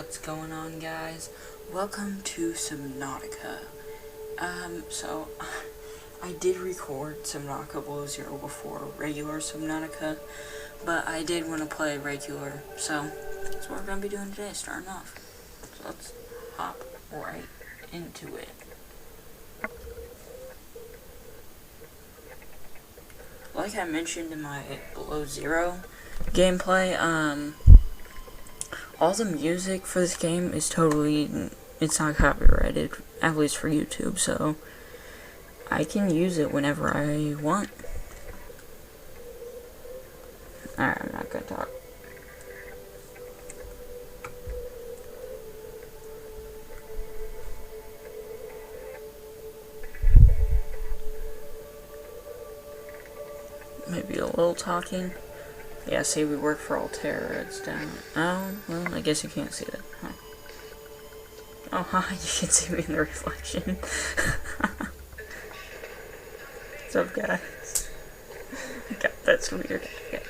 What's going on, guys? Welcome to Subnautica. So I did record Subnautica Below Zero before regular Subnautica, but I did want to play regular, so that's what we're gonna be doing today, starting off. So let's hop right into it. Like I mentioned in my Below Zero gameplay, all the music for this game is it's not copyrighted, at least for YouTube, so I can use it whenever I want. Alright, I'm not gonna talk. Maybe a little talking. Yeah, see, we work for Altera. It's down. Oh, well, I guess you can't see that. Huh. Oh, hi, you can see me in the reflection. What's up, guys? God, that's weird. Okay.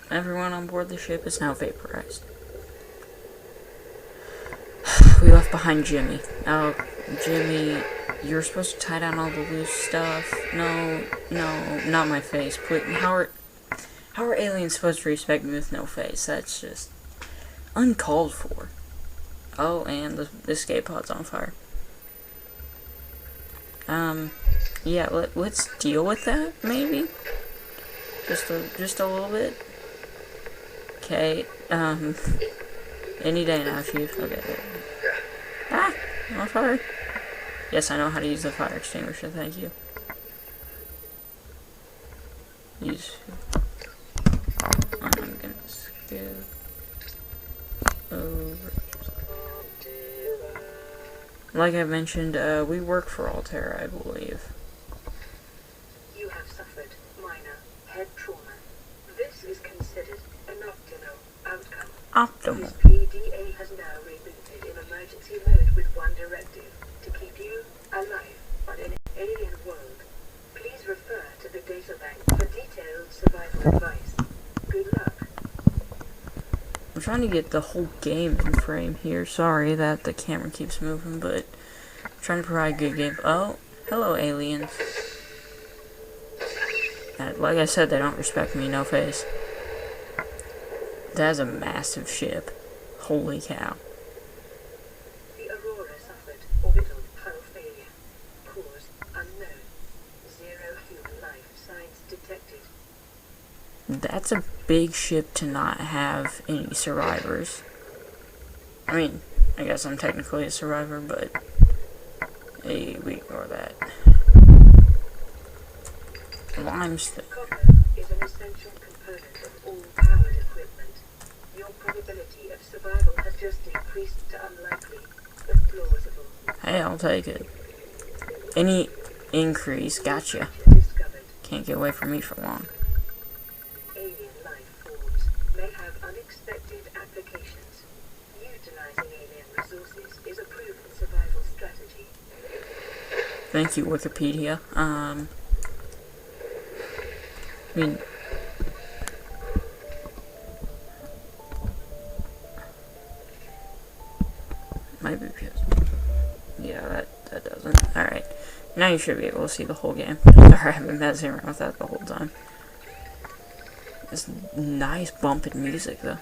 Everyone on board the ship is now vaporized. We left behind Jimmy. Oh, Jimmy, you're supposed to tie down all the loose stuff. No, not my face. Please, how are aliens supposed to respect me with no face? That's just uncalled for. Oh, and the escape pod's on fire. Yeah, let's deal with that, maybe? Just a little bit? Okay, any day now, Chief. Okay. Ah! I'm on fire. Yes, I know how to use the fire extinguisher, thank you. I'm gonna skip over. Like I mentioned, we work for Altera, I believe. You have suffered minor head trauma. This is considered an optimal outcome. Optimal. This PDA has now rebooted in emergency mode with one directive: to keep you alive on an alien world. Please refer to the databank for detailed survival advice. Good luck. I'm trying to get the whole game in frame here. Sorry that the camera keeps moving, but I'm trying to provide good game. Oh, hello, aliens. Like I said, they don't respect me, no face. That is a massive ship. Holy cow. The Aurora suffered orbital hull failure. Cause unknown. 0 human life signs detected. That's a big ship to not have any survivors. I mean, I guess I'm technically a survivor, but hey, we ignore that. Limestone. Copper is an essential component of all powered equipment. Your probability of survival has just increased to unlikely, but plausible. Hey, I'll take it. Any increase, gotcha. Discovered. Can't get away from me for long. Alien life forms may have unexpected applications. Utilizing alien resources is a proven survival strategy. Thank you, Wikipedia. I mean, might be because, yeah, that doesn't. Alright, now you should be able to see the whole game. Sorry, I've been messing around with that the whole time. It's nice bumping music, though.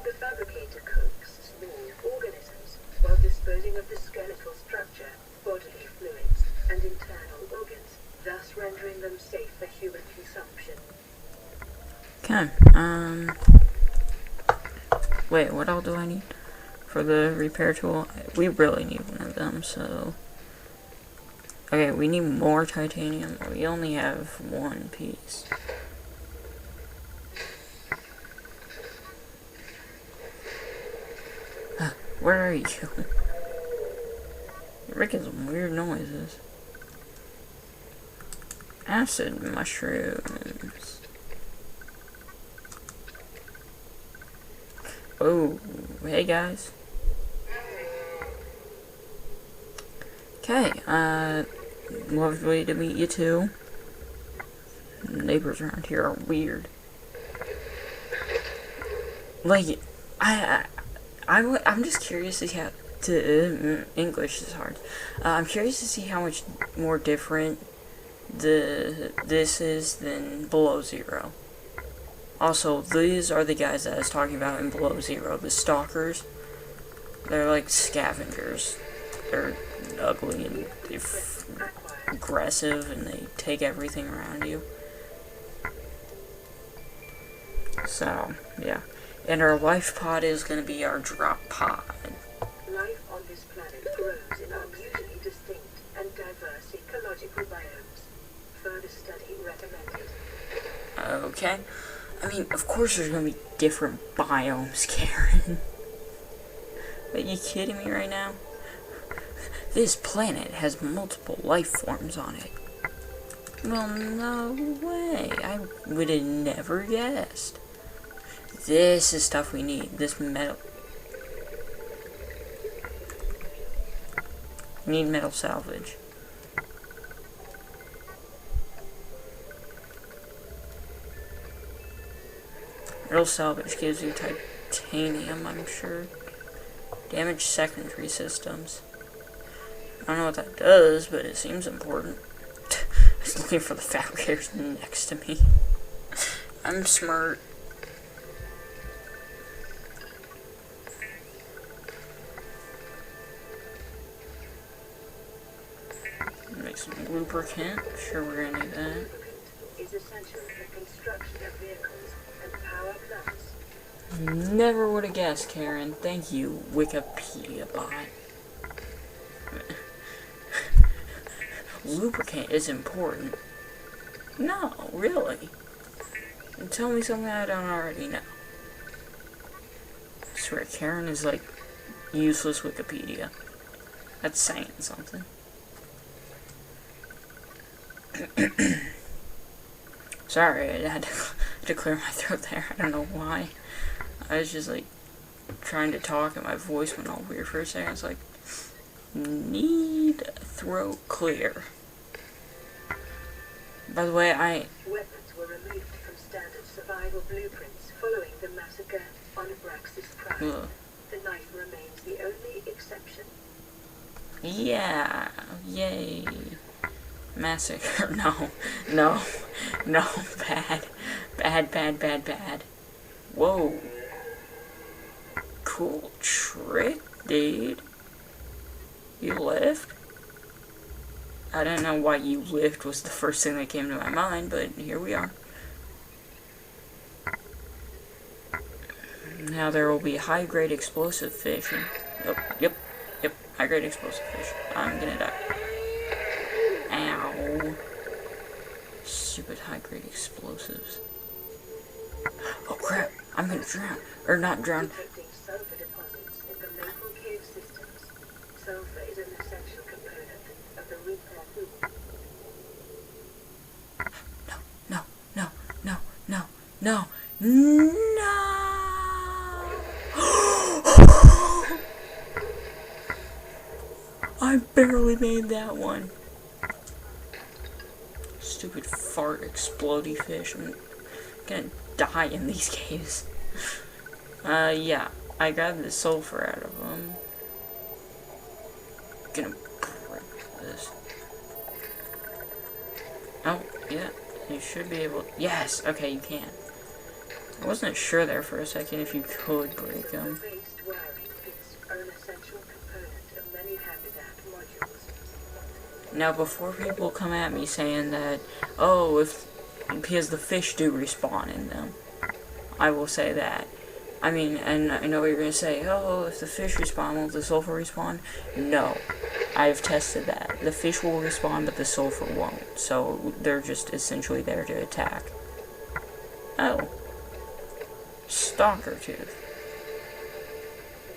The fabricator coats small organisms while disposing of the skeletal structure, bodily fluids, and internal organs, thus rendering them safe for human consumption. Okay, wait, what all do I need for the repair tool? We really need one of them, so... Okay, we need more titanium. We only have one piece. Where are you? You're making some weird noises. Acid mushrooms. Oh, hey guys. Okay, lovely to meet you too. Neighbors around here are weird. Like, I'm just curious to see how English is hard. I'm curious to see how much more different this is than Below Zero. Also, these are the guys that I was talking about in Below Zero, the stalkers. They're like scavengers. They're ugly and aggressive, and they take everything around you. So, yeah. And our life pod is going to be our drop pod. Life on this planet grows in unusually distinct and diverse ecological biomes. Further study recommended. Okay. I mean, of course there's going to be different biomes, Karen. Are you kidding me right now? This planet has multiple life forms on it. Well, no way. I would have never guessed. This is stuff we need. This metal. We need metal salvage. Metal salvage gives you titanium, I'm sure. Damage secondary systems. I don't know what that does, but it seems important. I was looking for the fabricators next to me. I'm smart. Make some lubricant. Sure, we're gonna need that. Is essential for construction of vehicles and power plants. Never would have guessed, Karen. Thank you, Wikipedia bot. Lubricant is important. No, really. And tell me something I don't already know. I swear, Karen is like useless Wikipedia. That's saying something. Sorry, I had to clear my throat there. I don't know why. I was just like trying to talk and my voice went all weird for a second. It's like, need throat clear. By the way, Weapons were removed from standard survival blueprints following the massacre on Abraxas Prime. The knife remains the only exception. Yeah, yay. Massacre. No, bad. Whoa. Cool trick, dude. You lift? I don't know why you lift was the first thing that came to my mind, but here we are. Now there will be high-grade explosive fish. Yep, high-grade explosive fish. I'm gonna die. Ow. Stupid high-grade explosives. Oh crap, I'm gonna drown. Or not drown. Detecting sulfur deposits in the local cave systems. Sulfur is an essential component of the repair food. No. I barely made that one. Stupid fart explodey fish. I'm gonna die in these caves. Yeah. I got the sulfur out of them. Gonna break this. Oh, yeah. You should be able... Yes! Okay, you can. I wasn't sure there for a second if you could break them. Based wiring kits are an essential component of many habitat modules. Now, before people come at me saying that, oh, because the fish do respawn in them, I will say that. I mean, and I know what you're going to say, oh, if the fish respawn, will the sulfur respawn? No. I've tested that. The fish will respawn, but the sulfur won't. So, they're just essentially there to attack. Oh. Stalker tooth.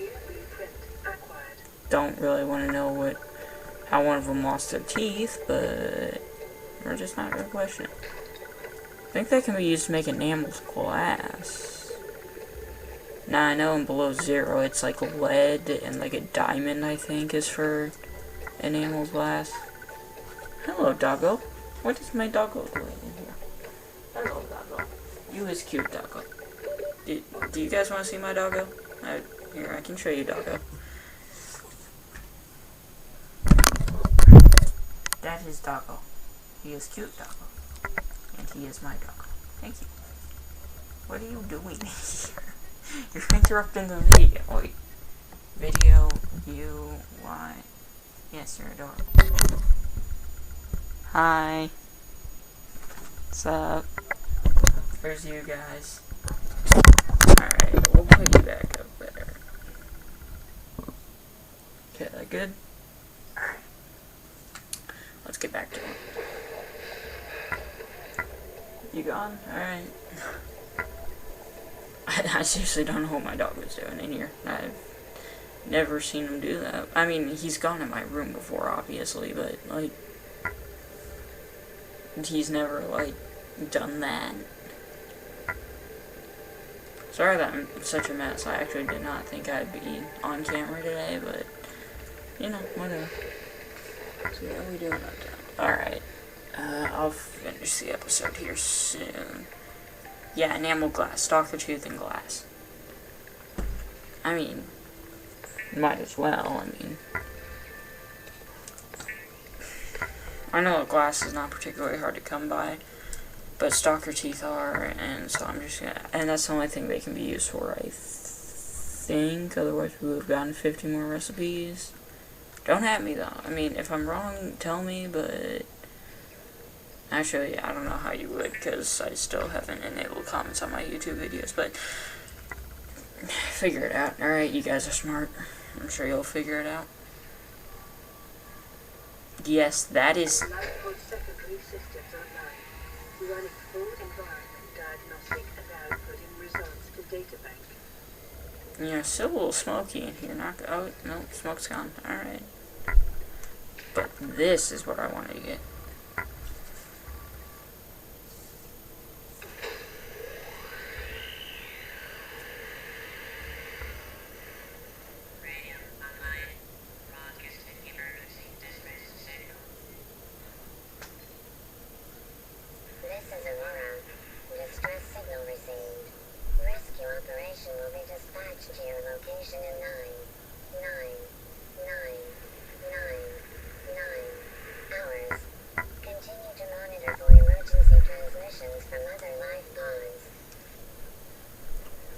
New blueprint acquired. Don't really want to know how one of them lost their teeth, but Or just not really question it. I think that can be used to make enameled glass. Now I know in below zero it's like lead and like a diamond, I think, is for enameled glass. Hello, doggo. What is my doggo doing in here? Hello, doggo. You is cute, doggo. Do you guys want to see my doggo? Here, I can show you doggo. That is doggo. He is cute, doggo. And he is my doggo. Thank you. What are you doing here? You're interrupting the video. Wait. Video, you, why? Yes, you're adorable. Hi. What's up? Where's you guys? Alright, we'll put you back up there. Okay, that good? Alright. Let's get back to it. You gone? Alright. I seriously don't know what my dog was doing in here. I've never seen him do that. I mean, he's gone in my room before, obviously, but, like, he's never, like, done that. Sorry that I'm such a mess. I actually did not think I'd be on camera today, but, you know, whatever. So how are we doing up there? Alright. I'll finish the episode here soon. Yeah, enamel glass. Stalker tooth and glass. I mean, might as well, I mean. I know glass is not particularly hard to come by, but stalker teeth are, and so I'm just gonna, and that's the only thing they can be used for, I think. Otherwise we would have gotten 50 more recipes. Don't at me though. I mean, if I'm wrong, tell me, but actually, I don't know how you would, because I still haven't enabled comments on my YouTube videos, but figure it out. Alright, you guys are smart. I'm sure you'll figure it out. Yes, that is... Multiple secondary systems online, running full environment diagnostic and outputting results to databank. Yeah, still a little smoky in here. Not... Oh, no, smoke's gone. Alright. But this is what I wanted to get. To your location in 9 hours. Continue to monitor for emergency transmissions from other life pods.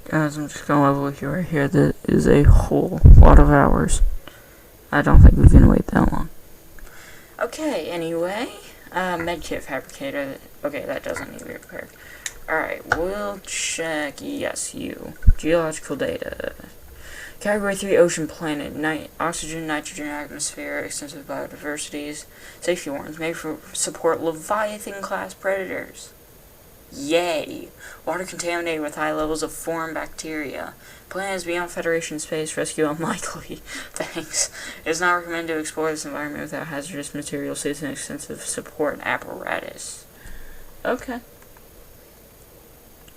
Guys, I'm just gonna level with you right here. That is a whole lot of hours. I don't think we can wait that long. Okay, anyway. Medkit fabricator. Okay, that doesn't need to be repaired. Alright, we'll check, yes, you. Geological data. Category 3 ocean planet. Oxygen, nitrogen, atmosphere, extensive biodiversities. Safety warnings made for support Leviathan class predators. Yay! Water contaminated with high levels of foreign bacteria. Planet is beyond Federation space. Rescue unlikely. Thanks. It is not recommended to explore this environment without hazardous materials. Use an extensive support apparatus. Okay.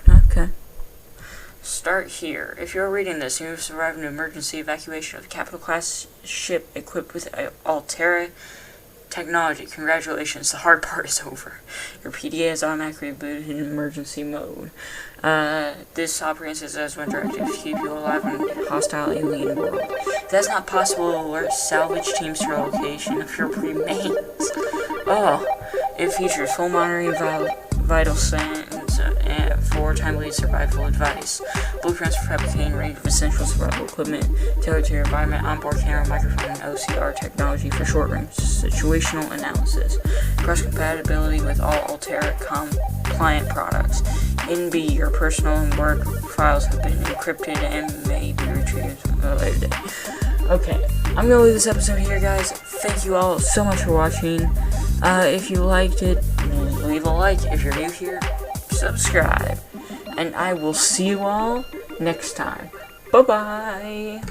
Okay. Start here. If you're reading this, you have survived an emergency evacuation of a capital class ship equipped with Altera technology. Congratulations, the hard part is over. Your PDA is automatically booted in emergency mode. This operates as one directive to keep you alive in a hostile alien world. If that's not possible, alert salvage teams to your location of your remains. Oh, it features full monitoring, vital signs, for timely survival advice, blueprints for fabricating range of essential survival equipment, tailored to your environment, onboard camera, microphone, and OCR technology for short-range situational analysis, cross-compatibility with all Altera compliant products. NB, your personal and work files have been encrypted and may be retrieved at a later date. Okay, I'm gonna leave this episode here, guys. Thank you all so much for watching. If you liked it, leave a like. If you're new here, subscribe. And I will see you all next time. Bye-bye.